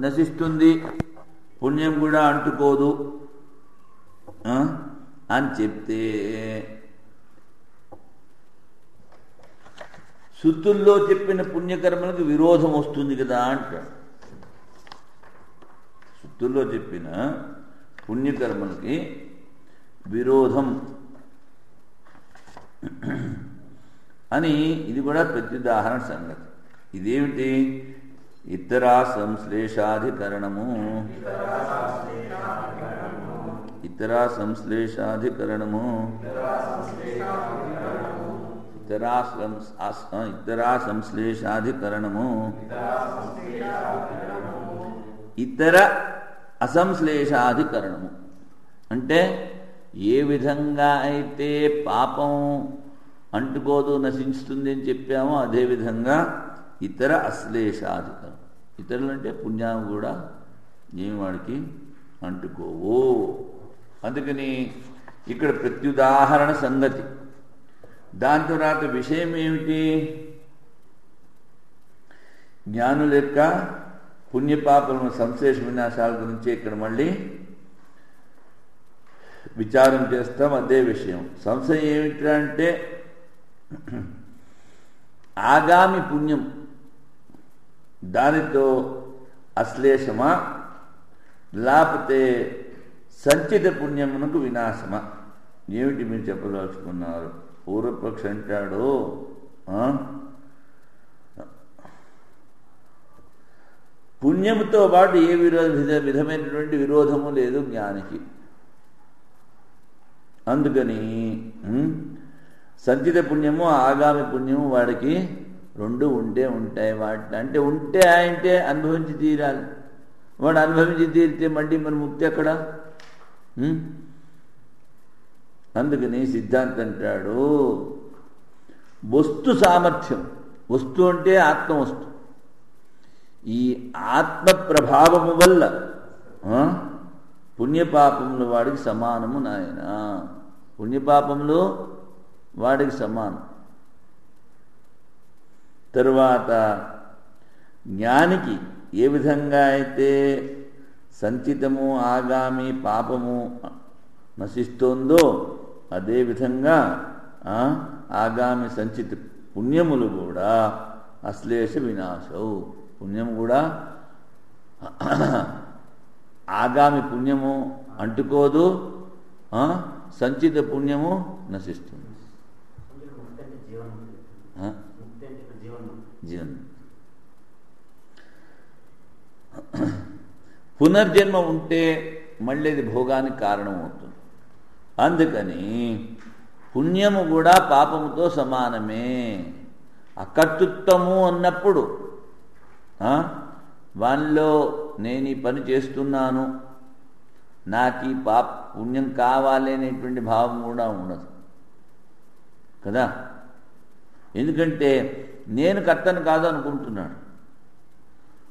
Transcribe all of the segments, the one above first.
నశిస్తుంది, పుణ్యం కూడా అంటుకోదు అని చెప్తే శృతుల్లో చెప్పిన పుణ్యకర్మలకు విరోధం వస్తుంది కదా అంటాడు. శృతుల్లో చెప్పిన పుణ్యకర్మలకి విరోధం అని ఇది కూడా ప్రత్యుదాహరణ సంగతి. ఇదేమిటి? ఇతరా సంశ్లేషాధికరణము. ఇతరా సంశ్లేషాధికరణము ఇతరా సంశ్లేషాధికరణము ఇతర అసంశ్లేషాధికరణము అంటే ఏ విధంగా అయితే పాపం అంటుకోదు నశిస్తుంది అని చెప్పామో అదేవిధంగా ఇతర అశ్లేషాధికరణం. ఇతరులు అంటే పుణ్యాలు కూడా ఏమి వాడికి అంటుకోవు. అందుకని ఇక్కడ ప్రత్యుదాహరణ సంగతి. దాని తర్వాత విషయం ఏమిటి? జ్ఞానుల యొక్క పుణ్యపాపముల సంశ్లేష వినాశాల గురించి ఇక్కడ మళ్ళీ విచారం చేస్తాం. అదే విషయం. సంశయం ఏమిటి అంటే ఆగామి పుణ్యం దానితో అశ్లేషమా లేకపోతే సంచిత పుణ్యమునకు వినాశమా? ఏమిటి మీరు చెప్పదలుచుకున్నారు? పూర్వపక్ష అంటాడు పుణ్యముతో పాటు ఏ విధమైనటువంటి విరోధము లేదు జ్ఞానికి. అందుకని సంచిత పుణ్యము ఆగామి పుణ్యము వాడికి రెండు ఉంటాయి. వాటి అంటే అనుభవించి తీరాలి. వాడు అనుభవించి తీరితే మళ్ళీ మన ముక్తి ఎక్కడ? అందుకని సిద్ధాంతం అంటాడు వస్తు సామర్థ్యం. వస్తు అంటే ఆత్మ వస్తు. ఈ ఆత్మ ప్రభావము వల్ల పుణ్యపాపములు వాడికి సమానము నాయన. పుణ్యపాపములు వాడికి సమానం. తరువాత జ్ఞానికి ఏ విధంగా అయితే సంచితము ఆగామి పాపము నశిస్తోందో అదేవిధంగా ఆగామి సంచిత పుణ్యములు కూడా అశ్లేష వినాశవు. పుణ్యం కూడా ఆగామి పుణ్యము అంటుకోదు, సంచిత పుణ్యము నశిస్తుంది. జీవన్ పునర్జన్మ ఉంటే మళ్ళీ అది భోగానికి కారణమవుతుంది. అందుకని పుణ్యము కూడా పాపముతో సమానమే. అకర్తృత్వము అన్నప్పుడు వాళ్ళలో నేను ఈ పని చేస్తున్నాను, నాకు ఈ పుణ్యం కావాలి అనేటువంటి భావం కూడా ఉండదు కదా. ఎందుకంటే నేను కర్తను కాదు అనుకుంటున్నాడు.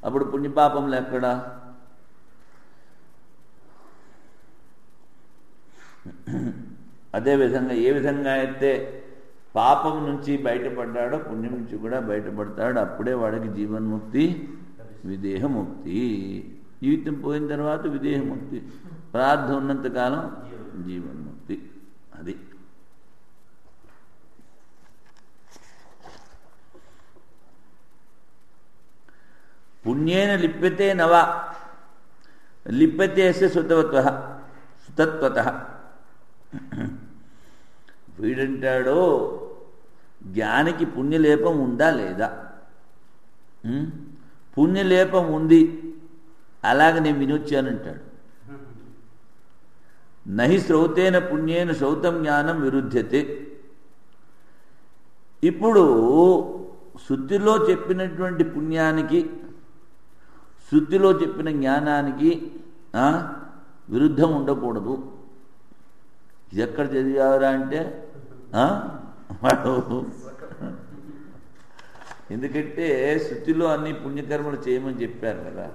అప్పుడు పుణ్యపాపంలో ఎక్కడా? అదేవిధంగా ఏ విధంగా అయితే పాపం నుంచి బయటపడ్డాడో పుణ్యం నుంచి కూడా బయటపడతాడు. అప్పుడే వాడికి జీవన్ముక్తి, విదేహముక్తి. జీవితం పోయిన తర్వాత విదేహముక్తి, ప్రార్థన ఉన్నంతకాలం జీవన్ముక్తి. అది పుణ్యేన లిప్యతే నవ లిప్యతే సుతత్వత. వీడంటాడు జ్ఞానికి పుణ్యలేపం ఉందా లేదా? పుణ్యలేపం ఉంది, అలాగే నేను వినొచ్చానంటాడు. నహి శ్రౌతేన పుణ్యేన శ్రౌతం జ్ఞానం విరుధ్యతే. ఇప్పుడు శృతిలో చెప్పినటువంటి పుణ్యానికి శృతిలో చెప్పిన జ్ఞానానికి విరుద్ధం ఉండకూడదు. ఇది ఎక్కడ చదివారా అంటే వాడు ఎందుకంటే శృతిలో అన్ని పుణ్యకర్మలు చేయమని చెప్పారు కదా.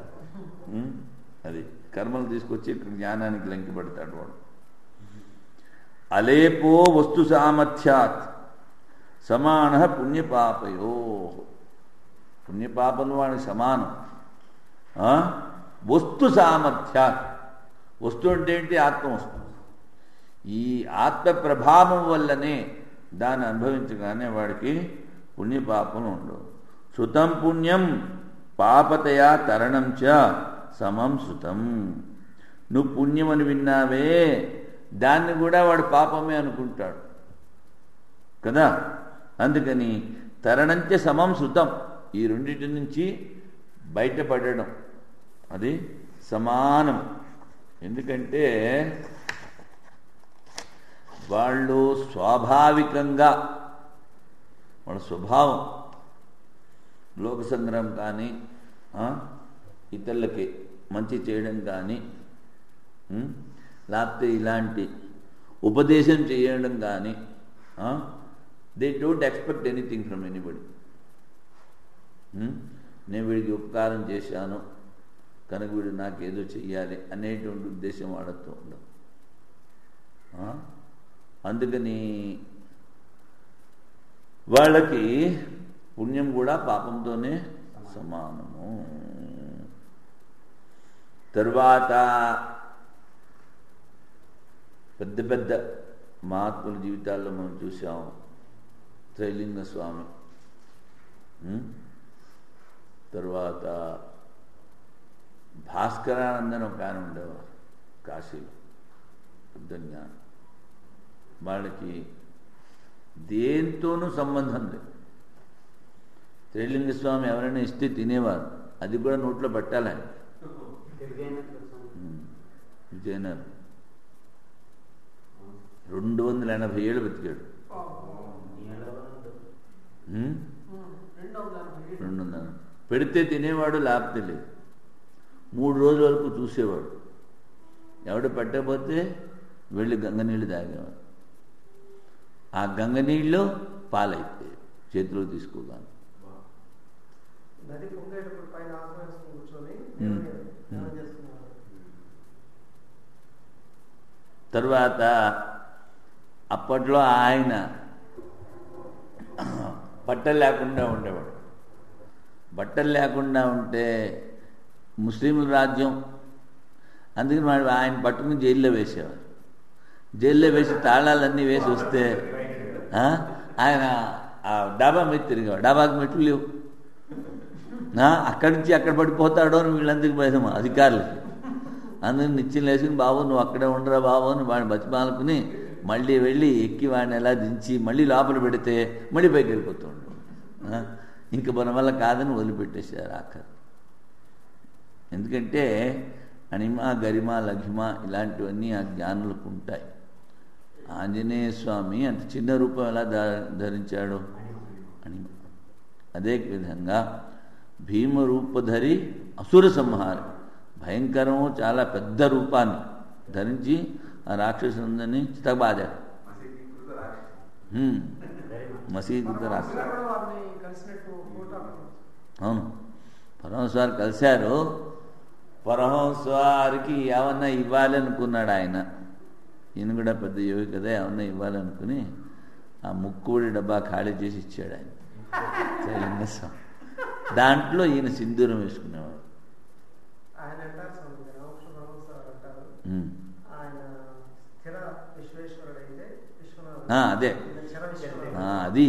అది కర్మలు తీసుకొచ్చి ఇక్కడ జ్ఞానానికి లంకిపడతాడు వాడు. అలేపో వస్తు సామర్థ్యాత్ సమాన పుణ్యపాపయో. పుణ్యపాపలు వాడికి సమానం. వస్తు సామర్థ్యా. వస్తు అంటే ఏంటి? ఆత్మ వస్తు. ఈ ఆత్మ ప్రభావం వల్లనే దాన్ని అనుభవించగానే వాడికి పుణ్యపాపం ఉండవు. శృతం పుణ్యం పాపతయా తరణం చ సమం శృతం. నువ్వు పుణ్యం అని విన్నావే, దాన్ని కూడా వాడు పాపమే అనుకుంటాడు కదా. అందుకని తరణంచ సమం శృతం, ఈ రెండింటి నుంచి బయటపడడం అది సమానం. ఎందుకంటే వాళ్ళు స్వాభావికంగా వాళ్ళ స్వభావం లోక సంగ్రహం కానీ ఇతరులకి మంచి చేయడం కానీ లేకపోతే ఇలాంటి ఉపదేశం చేయడం కానీ they don't expect anything from anybody. నేను వీడికి ఉపకారం చేశాను కనుక వీడు నాకేదో చెయ్యాలి అనేటువంటి ఉద్దేశం వాడుతూ ఉండదు. అందుకని వాళ్ళకి పుణ్యం కూడా పాపంతోనే సమానము. తరువాత పెద్ద పెద్ద మహాత్ముల జీవితాల్లో మనం చూసాం. త్రైలింగ స్వామి, తరువాత భాస్కరానందన్ ఒక ఆయన ఉండేవారు కాశీలో, పెద్ద జ్ఞానం. వాళ్ళకి దేంతోనూ సంబంధం లేదు. త్రైలింగ స్వామి ఎవరైనా ఇస్తే తినేవారు, అది కూడా నోట్లో పట్టాలి. ఆయన విజయనగరం 280 ఏళ్ళు బతికాడు. 200 పెడితే తినేవాడు, లేకపోతే లేదు. 3 రోజుల వరకు చూసేవాడు. ఎవడు పెట్టకపోతే వెళ్ళి గంగనీళ్ళు తాగేవాడు. ఆ గంగనీళ్ళు పాలైపోయాయి చేతిలో తీసుకోగానే. తర్వాత అప్పట్లో ఆయన బట్టలు లేకుండా ఉండేవాడు. బట్టలు లేకుండా ఉంటే ముస్లింల రాజ్యం, అందుకని వాడు ఆయన పట్టుకుని జైల్లో వేసేవారు. జైల్లో వేసి తాళాలన్నీ వేసి వస్తే ఆయన ఆ డాబా మీద తిరిగేవాడు. డాబాకి మెట్లు లేవు, అక్కడి నుంచి అక్కడ పడిపోతాడో అని వీళ్ళందరికీ భయం అధికారులకి. అందుకని నిత్యం వేసుకుని బాబు నువ్వు అక్కడే ఉండరా బాబు అని వాడిని బతిమాలుకుని మళ్ళీ వెళ్ళి ఎక్కి వాడిని ఎలా దించి మళ్ళీ లోపల పెడితే మళ్ళీ పైకి వెళ్ళిపోతుండు. ఇంక మన వల్ల కాదని వదిలిపెట్టేశారు ఆఖరు. ఎందుకంటే అణిమ గరిమ లఘిమ ఇలాంటివన్నీ ఆ జ్ఞానులకు ఉంటాయి. ఆంజనేయ స్వామి అంత చిన్న రూపం ఎలా ధరించాడు? అణిమ. అదే విధంగా భీమరూపధరి అసుర సంహార, భయంకరము చాలా పెద్ద రూపాన్ని ధరించి ఆ రాక్షసులందరినీ చితబాదాడు. మసీదుత రాక్షసు. అవును, పరమహంస వారు కలిశారు. పరమహంస వారికి ఏమన్నా ఇవ్వాలనుకున్నాడు ఆయన. ఈయన కూడా పెద్ద యోగి కదా, ఏమన్నా ఇవ్వాలనుకుని ఆ ముక్కుడి డబ్బా ఖాళీ చేసి ఇచ్చాడు ఆయన. త్రైలింగస్వామి దాంట్లో ఈయన సింధూరం వేసుకునేవాడు. అదే అది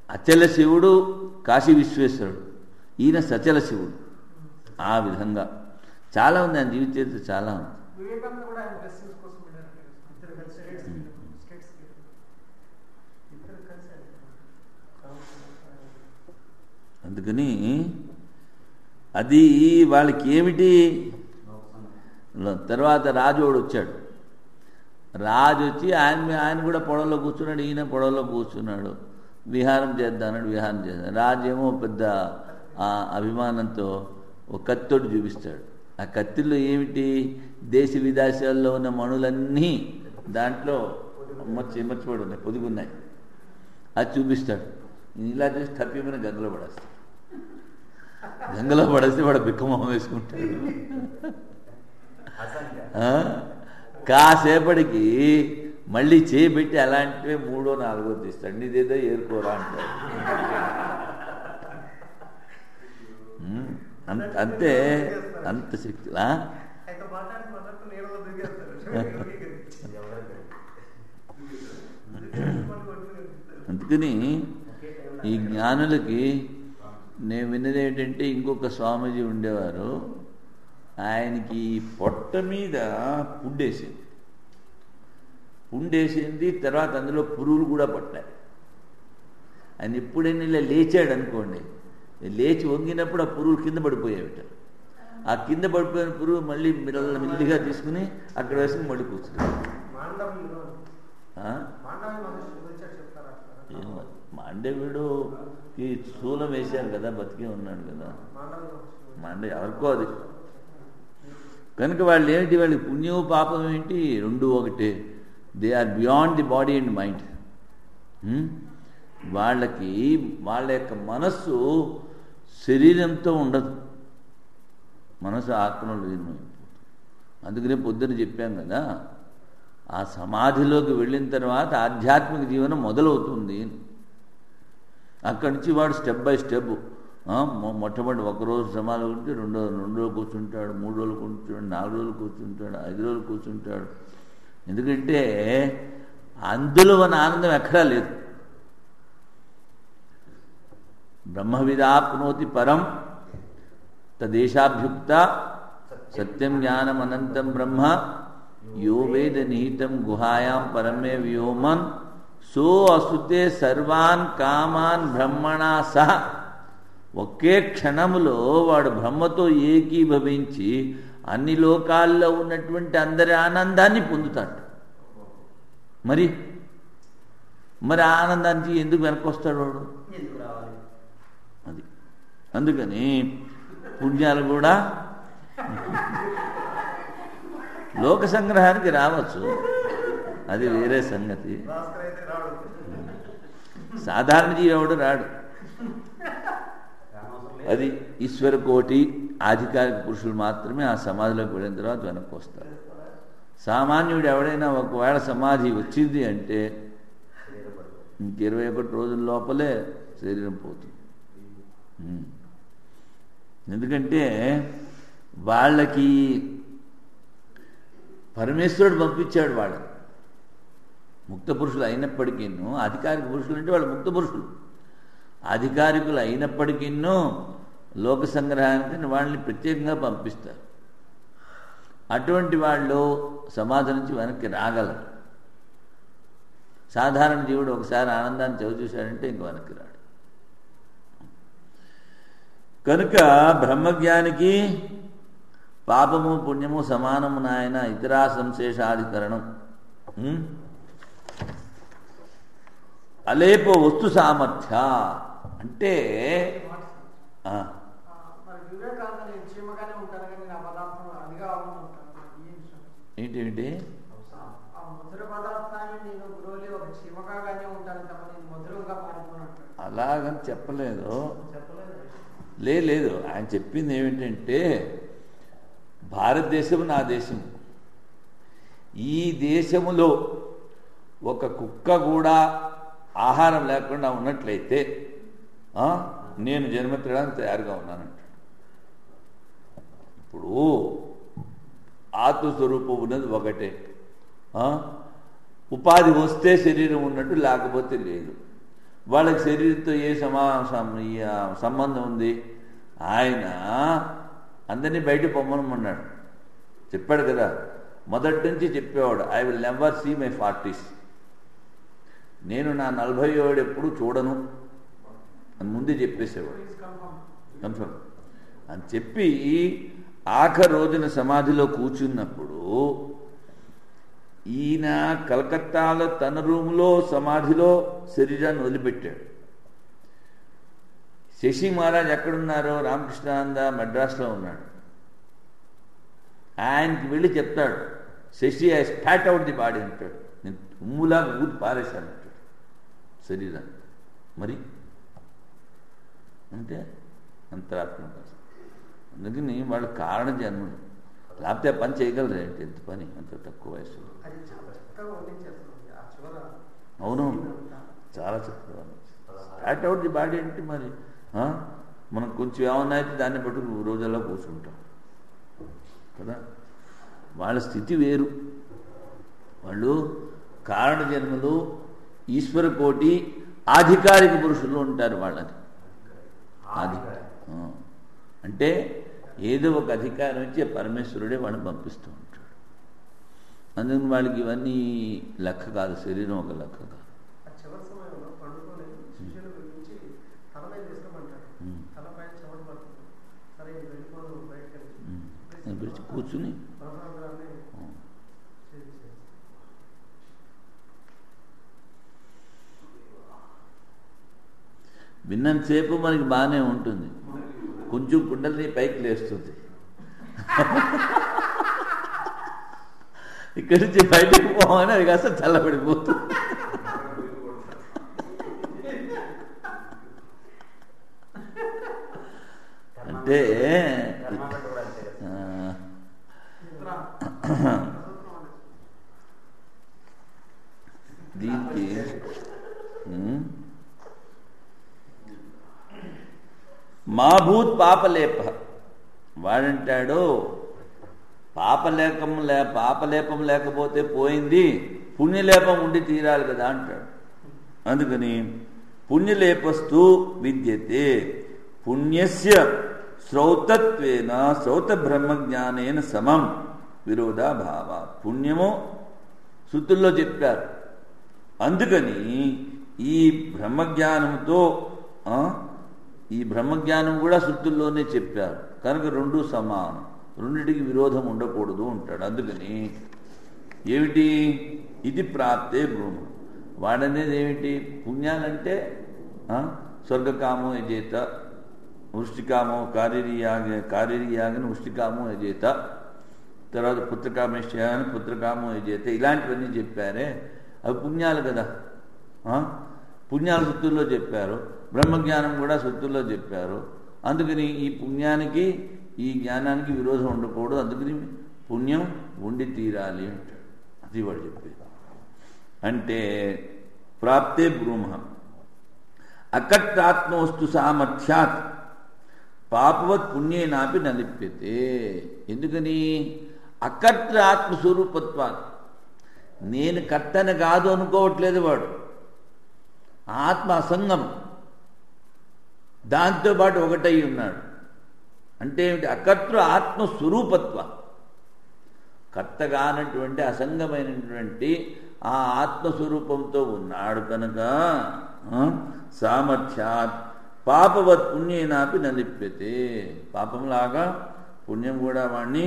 అచల శివుడు కాశీ విశ్వేశ్వరుడు, ఈయన సచల శివుడు. ఆ విధంగా చాలా ఉంది ఆయన జీవిత చరిత్ర, చాలా ఉంది. అందుకని అది వాళ్ళకి ఏమిటి. తర్వాత రాజోడు వచ్చాడు. రాజు వచ్చి ఆయన కూడా పొడవలో కూర్చున్నాడు, ఈయన పొడవలో కూర్చున్నాడు. విహారం చేద్దామన్నాడు, విహారం చేద్దాం. రాజు ఏమో పెద్ద అభిమానంతో ఒక కత్తితోటి చూపిస్తాడు. ఆ కత్తిలో ఏమిటి? దేశ విదేశాల్లో ఉన్న మణులన్నీ దాంట్లో మర్చిపడి ఉన్నాయి, పొదుగున్నాయి. అది చూపిస్తాడు. ఇలా చేసి తప్పిమైన గంగలో పడేస్తాడు. గంగలో పడేస్తే వాడు బిక్కమొహం వేసుకుంటాడు. కాసేపటికి మళ్ళీ చేయబెట్టి అలాంటివే 3ో 4ో తీస్తాడు. నీదేదో ఏరుకోరా అంటాడు. అంతే అంత శక్తి. అందుకని ఈ జ్ఞానులకి నేను విన్నది ఏంటంటే, ఇంకొక స్వామీజీ ఉండేవారు, ఆయనకి పొట్ట మీద పుండేసింది, తర్వాత అందులో పురుగులు కూడా పట్టాయి. ఆయన ఎప్పుడైనా ఇలా లేచాడు అనుకోండి, లేచి వంగినప్పుడు ఆ పురుగులు కింద పడిపోయేవిట. ఆ కింద పడిపోయిన పురుగు మళ్ళీ మెల్లిగా తీసుకుని అక్కడ వేసుకుని మళ్ళీ కూర్చున్నాడు. మాండవ్యుడుకి స్థూలం వేశారు కదా, బతికే ఉన్నాడు కదా మాండవ్య, ఎవరికో అది. కనుక వాళ్ళు ఏమిటి, వాళ్ళకి పుణ్యం పాపం ఏంటి, రెండు ఒకటే. They are beyond the body and mind. వాళ్ళకి వాళ్ళ యొక్క మనస్సు శరీరంతో ఉండదు, మనసు ఆత్మలో లీనమైపోతుంది. అందుకనే పొద్దున చెప్పాం కదా, ఆ సమాధిలోకి వెళ్ళిన తర్వాత ఆధ్యాత్మిక జీవనం మొదలవుతుంది. అక్కడి నుంచి వాడు స్టెప్ బై స్టెప్, మొట్టమొదటి ఒకరోజు సమాధి ఉంటే రెండు రోజులు కూర్చుంటాడు, 3 రోజులు కూర్చుంటాడు, 4 రోజులు కూర్చుంటాడు, 5 రోజులు కూర్చుంటాడు. ఎందుకంటే అందులో మన ఆనందం ఎక్కడా లేదు. బ్రహ్మవిదాప్నోతి పరం తదేశాభ్యుక్త సత్యం జ్ఞానం అనంతం బ్రహ్మ యో వేద నిహితం గుహాయాం పరమే వ్యోమన్ సో అసుతే సర్వాన్ కామాన్ బ్రహ్మణా సహ. ఒకే క్షణములో వాడు బ్రహ్మతో ఏకీభవించి అన్ని లోకాల్లో ఉన్నటువంటి అందరి ఆనందాన్ని పొందుతాడు. మరి ఆనందానికి ఎందుకు వెనక్కి వస్తాడు వాడు? అది అందుకని పుణ్యాలు కూడా లోక సంగ్రహానికి రావచ్చు, అది వేరే సంగతి. సాధారణ జీవుడు రాడు. అది ఈశ్వర కోటి ఆధికారిక పురుషులు మాత్రమే ఆ సమాధిలోకి వెళ్ళిన తర్వాత వెనక్కి వస్తారు. సామాన్యుడు ఎవడైనా ఒకవేళ సమాధి వచ్చింది అంటే ఇంక 21 రోజుల లోపలే శరీరం పోతుంది. ఎందుకంటే వాళ్ళకి పరమేశ్వరుడు పంపించాడు. వాళ్ళని ముక్త పురుషులు అయినప్పటికీ, అధికారిక పురుషులు అంటే వాళ్ళు ముక్త పురుషులు, అధికారికులు అయినప్పటికీ లోక సంగ్రహానికి వాళ్ళని ప్రత్యేకంగా పంపిస్తారు. అటువంటి వాళ్ళు సమాధి నుంచి వెనక్కి రాగలరు. సాధారణ జీవుడు ఒకసారి ఆనందాన్ని చవిచూశాడంటే ఇంక వెనక్కి రాడు. కనుక బ్రహ్మజ్ఞానికి పాపము పుణ్యము సమానము నాయన, ఇతరా సంశేషాధికరణం. అలేప వస్తు సామర్థ్య అంటే ఏంటి అలాగని చెప్పలేదు. లేదు, ఆయన చెప్పింది ఏమిటంటే భారతదేశం నా దేశం, ఈ దేశములో ఒక కుక్క కూడా ఆహారం లేకుండా ఉన్నట్లయితే నేను జన్మెత్తడానికి తయారుగా ఉన్నానంట. ఇప్పుడు ఆత్మస్వరూపం ఉన్నది ఒకటే. ఉపాధి వస్తే శరీరం ఉన్నట్టు, లేకపోతే లేదు. వాళ్ళకి శరీరంతో ఏ సంబంధం ఉంది? ఆయన అందరినీ బయట పొమ్మనమన్నాడు, చెప్పాడు కదా. మొదటి నుంచి చెప్పేవాడు, I will never see my 40s, నేను నా 47 ఎప్పుడు చూడను అని ముందే చెప్పేసేవాడు. కన్ఫర్మ్ అని చెప్పి ఆఖరి రోజున సమాధిలో కూర్చున్నప్పుడు ఈయన కలకత్తాలో తన రూములో సమాధిలో శరీరాన్ని వదిలిపెట్టాడు. శశి మహారాజ్ ఎక్కడున్నారో, రామకృష్ణానంద మద్రాసులో ఉన్నాడు. ఆయనకి వెళ్ళి చెప్తాడు, Shashi I spot out the body అంటాడు. నేను తుమ్ములాగా ఊది పారేశాను అంటాడు శరీరాన్ని. మరి అంటే అంతరాత్మ. అందుకని వాళ్ళు కారణ జన్మలు, లేకపోతే పని చేయగలరు ఏంటి? ఎంత పని అంత తక్కువ వయసులో. అవును, చాలా చక్కగా స్పాట్ అవుట్ ది బాడీ అంటే మరి మనం కొంచెం ఏమన్నా అయితే దాన్ని పట్టుకుని రోజుల్లో కూర్చుంటాం కదా. వాళ్ళ స్థితి వేరు. వాళ్ళు కారణ జన్మలు, ఈశ్వర కోటి ఆధికారిక పురుషులు ఉంటారు. వాళ్ళని అంటే ఏదో ఒక అధికారం ఇచ్చి పరమేశ్వరుడే వాళ్ళని పంపిస్తూ ఉంటాడు. అందుకని వాళ్ళకి ఇవన్నీ లెక్క కాదు, శరీరం ఒక లెక్క కాదు. కూర్చుని విన్నంతసేపు మనకి బాగానే ఉంటుంది, కొంచెం కుండల్ని పైకి లేస్తుంది. ఇక్కడి నుంచి బయటకు పోవాలని అది కాస్త చల్లబడిపోతుంది. అంటే దీనికి మాభూత్ పాపలేప, వాడంటాడు పాపలేపం లేకపోతే పోయింది, పుణ్యలేపం ఉండి తీరాలి కదా అంటాడు. అందుకని పుణ్యలేపస్తు విద్యతే పుణ్యస్య శ్రౌతత్వేన శ్రౌత బ్రహ్మజ్ఞానేన సమం విరోధాభావ. పుణ్యము శృతుల్లో చెప్పారు, అందుకని ఈ బ్రహ్మజ్ఞానంతో ఈ బ్రహ్మజ్ఞానం కూడా శృతుల్లోనే చెప్పారు కనుక రెండు సమానం, రెండిటికి విరోధం ఉండకూడదు అంటాడు. అందుకని ఏమిటి ఇది ప్రాప్తే బ్రహ్మ. వాడనేది ఏమిటి? పుణ్యాలంటే స్వర్గకామో యజేత, వృష్టికామో కార్యరియాగని వృష్టికామో యజేత, తర్వాత పుత్రకామేష్యాగని పుత్రకామో యజేత, ఇలాంటివన్నీ చెప్పారే అవి పుణ్యాలు కదా. పుణ్యాలు శృతుల్లో చెప్పారు, బ్రహ్మజ్ఞానం కూడా శృతుల్లో చెప్పారు. అందుకని ఈ పుణ్యానికి ఈ జ్ఞానానికి విరోధం ఉండకూడదు, అందుకని పుణ్యం ఉండి తీరాలి అంటాడు. అది వాడు చెప్పేది. అంటే ప్రాప్తే బ్రూమ అకట్టాత్మవస్తు సామర్థ్యాత్ పాపవత్ పుణ్యేనాపి నలిప్యతే. ఎందుకని? అకర్త ఆత్మస్వరూపత్వాత్. నేను కర్తని కాదు అనుకోవట్లేదు వాడు, ఆత్మ అసంగం, దాంతోపాటు ఒకటై ఉన్నాడు. అంటే ఏమిటి? అకర్తృ ఆత్మస్వరూపత్వ. కర్తగా అన్నటువంటి అసంగమైనటువంటి ఆ ఆత్మస్వరూపంతో ఉన్నాడు కనుక సామర్థ్యాత్ పాపవత్ పుణ్యేనాపి నలిప్యతే. పాపంలాగా పుణ్యం కూడా వాణ్ణి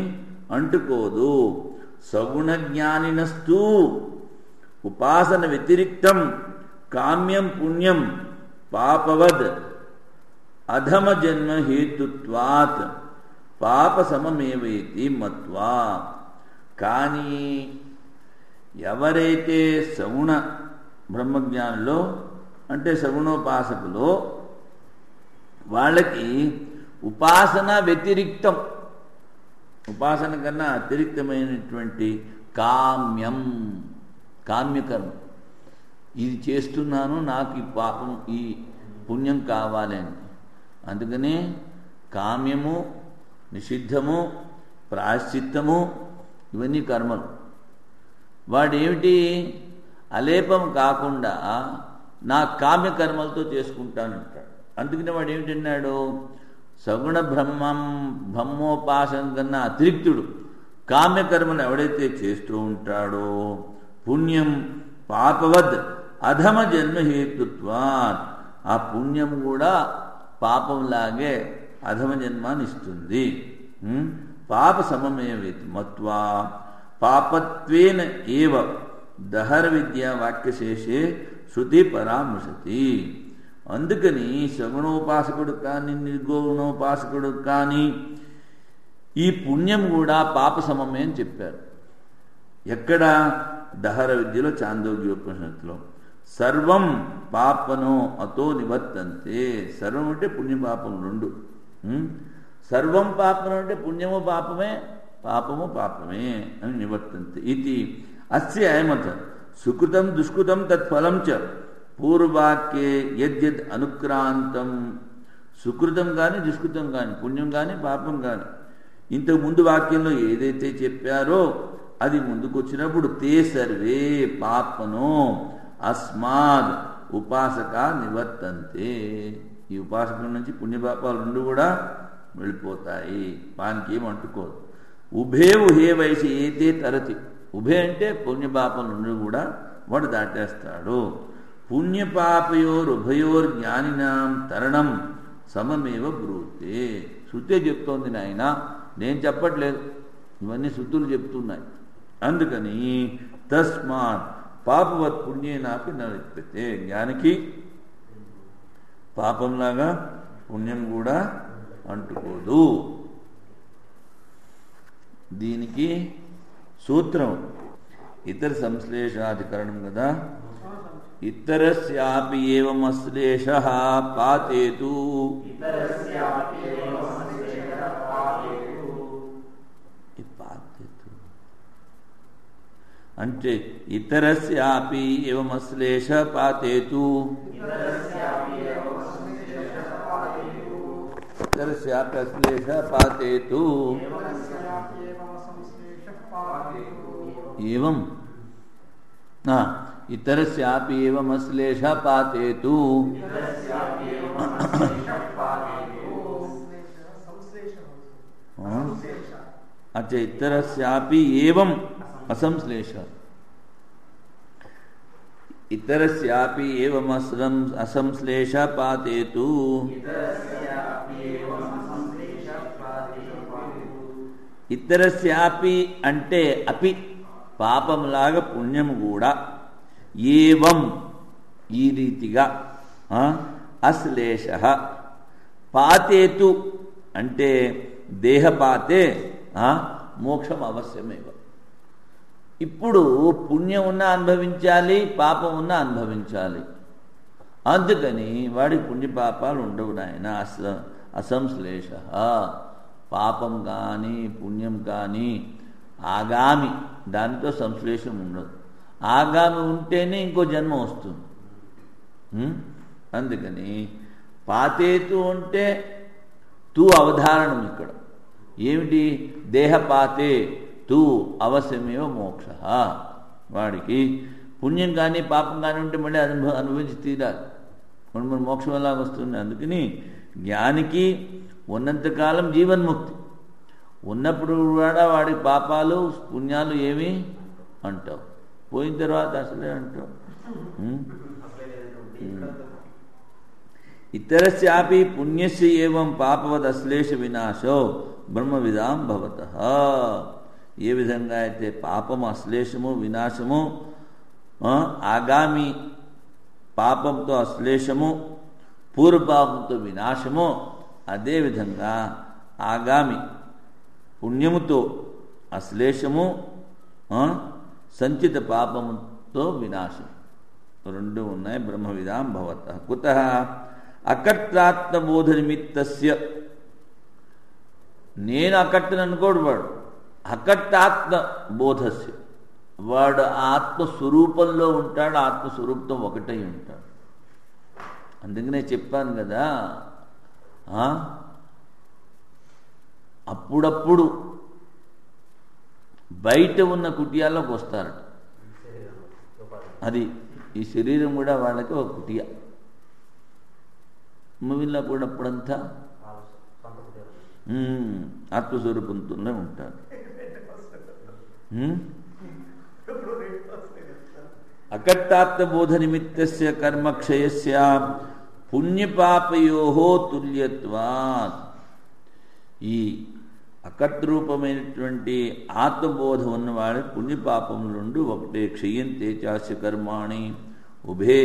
అంటుకోదు. సగుణ జ్ఞానినస్తు ఉపాసన వ్యతిరిక్తం కామ్యం పుణ్యం పాపవద్ అధమ జన్మ హేతుత్వాత్ పాప సమమేవేతి మత్వా. కానీ ఎవరైతే సగుణ బ్రహ్మజ్ఞానులో అంటే సగుణోపాసకులో వాళ్ళకి ఉపాసన వ్యతిరిక్తం, ఉపాసన కన్నా అతిరిక్తమైనటువంటి కామ్యం, కామ్యకర్మ, ఇది చేస్తున్నాను నాకు ఈ పాపం ఈ పుణ్యం కావాలి అని. అందుకనే కామ్యము, నిషిద్ధము, ప్రాయశ్చిత్తము ఇవన్నీ కర్మలు. వాడేమిటి? అలేపం కాకుండా నా కామ్య కర్మలతో చేసుకుంటానంటాడు. అందుకనే వాడు ఏమిటన్నాడు? సగుణ బ్రహ్మోపాసన కన్నా అతిరిక్తుడు కామ్యకర్మను ఎవడైతే చేస్తూ ఉంటాడో పుణ్యం పాపవద్ అధమ జన్మ హేతుత్వాత్, ఆ పుణ్యం కూడా పాపంలాగే అధమ జన్మాన్ని ఇస్తుంది. పాప సమమేవేతి మత్వా పాపత్వేన ఏవ దహర విద్యా వాక్యశేషే శృతి పరామర్శతి. అందుకని సగుణోపాసకుడు కానీ నిర్గుణోపాసకుడు కానీ ఈ పుణ్యం కూడా పాప సమమే అని చెప్పారు. ఎక్కడ? దహర విద్యలో చాందోగ్యోపనిషత్తులో సర్వం పాపనో అతో నివర్తంతే. సర్వం అంటే పుణ్యపాపం రెండు. సర్వం పాపనం అంటే పుణ్యము పాపమే, పాపము పాపమే అని నివర్తంతే. ఇది అస్య అయమత సుకృతం దుష్కృతం తత్ఫలం చ పూర్వవాక్యే యద్యద్ అనుక్రాంతం సుకృతం కానీ దుష్కృతం కానీ, పుణ్యం కానీ పాపం కానీ. ఇంతకు ముందు వాక్యంలో ఏదైతే చెప్పారో అది ముందుకు వచ్చినప్పుడు తే సర్వే పాపనో అస్మాద్ ఉపాసక నివర్తంతే. ఈ ఉపాసకుల నుంచి పుణ్యపాపాలు రెండు కూడా వెళ్ళిపోతాయి, వానికి ఏం అంటుకోదు. ఉభే ఉహే వయసు ఏతే తరతి. ఉభే అంటే పుణ్యపాపం రెండు కూడా వాడు దాటేస్తాడు. పుణ్యపాపయోరుభయోర్ జ్ఞానినాం తరణం సమమేవ బ్రూతే. శృతే చెప్తోంది నాయన, నేను చెప్పట్లేదు, ఇవన్నీ శృతులు చెప్తున్నాయి. అందుకని తస్మాత్ పాపవత్ పుణ్యేనాపి నలిప్యతే. జ్ఞానికి పాపంలాగా పుణ్యం కూడా అంటుకోదు. దీనికి సూత్రం ఇతర సంశ్లేషాధికరణం కదా. ఇతరస్యాపి ఏవం అశ్లేషః పాతేతు. అంటే ఇతరస్యాపి ఏవం అశ్లేష పాతేతు. ఇతరస్యాపి అశ్లేష పాతేతు. ఏవం ఇతరస్యాపి ఏవం అశ్లేష పాతేతు. अच्छा इतरस्यापि एवं असंश्लेष. इतरस्यापि एवं असंश्लेष पातेतु. ఇతరస్యాపి అంటే అపి పాపంలాగా పుణ్యం కూడా ఏవం ఈ రీతిగా అశ్లేష పాతేతు అంటే దేహపాతే మోక్షం అవశ్యమేవ. ఇప్పుడు పుణ్యం ఉన్నా అనుభవించాలి, పాపం ఉన్నా అనుభవించాలి. అందుకని వాడి పుణ్యపాపాలు ఉండవు నాయన. అసంశ్లేష పాపం కానీ పుణ్యం కానీ ఆగామి, దానితో సంశ్లేషం ఉండదు. ఆగామి ఉంటేనే ఇంకో జన్మ వస్తుంది. అందుకని పాతేతు అంటే తూ అవధారణం ఇక్కడ ఏమిటి? దేహపాతే తూ అవశ్యమేవ మోక్ష. వాడికి పుణ్యం కానీ పాపం కానీ ఉంటే మళ్ళీ అనుభవించి తీరాలి. మన మోక్షం ఎలాగ వస్తుంది? అందుకని జ్ఞానికి ఉన్నంతకాలం జీవన్ముక్తి ఉన్నప్పుడు కూడా వాడి పాపాలు పుణ్యాలు ఏమి అంటావు, పోయిన తర్వాత అసలే అంటావు. ఇతరస్యాపి పుణ్యస్య ఏవం పాపవద్ అశ్లేష వినాశో బ్రహ్మవిదాం భవతః. ఏ విధంగా అయితే పాపము అశ్లేషము వినాశము, ఆగామి పాపంతో అశ్లేషము పూర్వపాపంతో వినాశము, అదేవిధంగా ఆగామి పుణ్యముతో అశ్లేషము సంచిత పాపముతో వినాశం రెండు ఉన్నాయి. బ్రహ్మవిదాం భవతః. కుతః అకర్తాత్మబోధ నిమిత్తస్య. నేను అకర్తను అనుకోడు వాడు, అకర్తాత్మ బోధస్య. వాడు ఆత్మస్వరూపంలో ఉంటాడు, ఆత్మస్వరూపంతో ఒకటై ఉంటాడు. అందుకనే చెప్పాను కదా, అప్పుడప్పుడు బయట ఉన్న కుటియాల్లోకి వస్తారట. అది ఈ శరీరం కూడా వాళ్ళకి ఒక కుటియా. వీళ్ళ కూడా అప్పుడంతా ఆత్మస్వరూపంతోనే ఉంటారు. అకర్తాత్మబోధ నిమిత్తస్య కర్మక్షయస్య పుణ్యపాపయోహో తుల్యత్వాత్. ఈ అకర్తరూపమైనటువంటి ఆత్మబోధ ఉన్నవాడి పుణ్యపాపముల నుండి ఒకటే. క్షయంతే చాస్య కర్మాణి ఉభే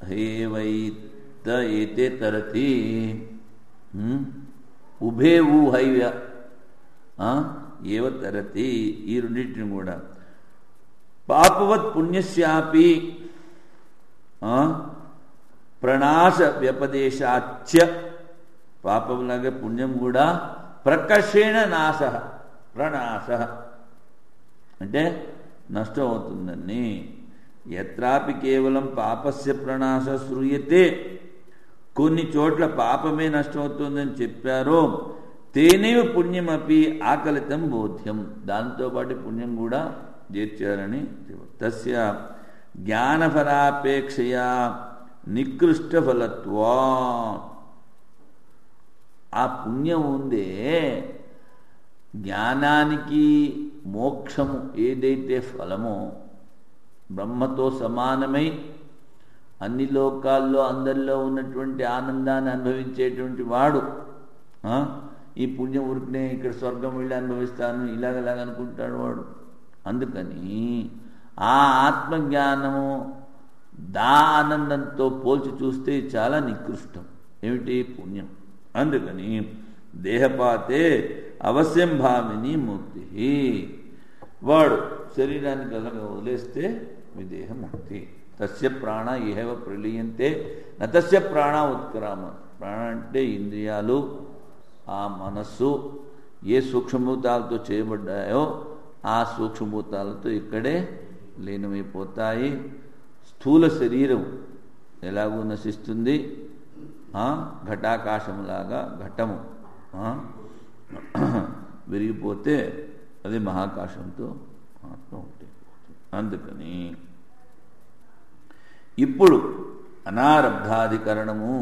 హేవైత ఏతే తరతి. ఉభే ఊహైవ్య ఏవ తరతి. ఈ రెండింటిని కూడా పాపవత్ పుణ్యస్యాపి ప్రణాశ వ్యపదేశాచ్య. పాపంలాగే పుణ్యం కూడా ప్రకర్షేణ నాశ. ప్రణాశ అంటే నష్టం అవుతుందని. ఎత్రాపి కేవలం పాపస్య ప్రణాశ శ్రూయతే కొన్ని చోట్ల పాపమే నష్టమవుతుందని చెప్పారో తేనేవ పుణ్యమపి ఆకలితం బోధ్యం, దాంతోపాటు పుణ్యం కూడా చేర్చారని. తస్య జ్ఞానఫలాపేక్షయా నికృష్ట ఫలత్వా, ఆ పుణ్యం ఉందే జ్ఞానానికి మోక్షము ఏదైతే ఫలమో బ్రహ్మతో సమానమై అన్ని లోకాల్లో అందరిలో ఉన్నటువంటి ఆనందాన్ని అనుభవించేటువంటి వాడు ఈ పుణ్యం ఊరికనే ఇక్కడ స్వర్గం వెళ్ళి అనుభవిస్తాను ఇలాగలాగ అనుకుంటాడు వాడు. అందుకని ఆ ఆత్మజ్ఞానము దా ఆనందంతో పోల్చి చూస్తే చాలా నికృష్టం. ఏమిటి? పుణ్యం. అందుకని దేహపాతే అవశ్యం భావిని ముక్తి, వాడు శరీరానికి అలాగ వదిలేస్తే విదేహ ముక్తి. తస్య ప్రాణ ఇహవ ప్రలీయంతే నతస్య ప్రాణ ఉత్క్రామ. ప్రాణ అంటే ఇంద్రియాలు, ఆ మనస్సు ఏ సూక్ష్మభూతాలతో చేయబడ్డాయో ఆ సూక్ష్మభూతాలతో ఇక్కడే లీనమైపోతాయి. స్థూల శరీరం ఎలాగూ నశిస్తుంది, ఘటాకాశములాగా ఘటము విరిగిపోతే అది మహాకాశంతో ఆత్మ ఒకటి. అందుకని ఇప్పుడు అనారబ్ధాధికరణము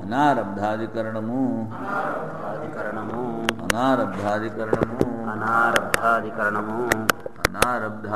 అనారబ్ధాధికరణము అనారబ్ధాధికరణము అనారబ్ధాధికరణము అనారబ్ధ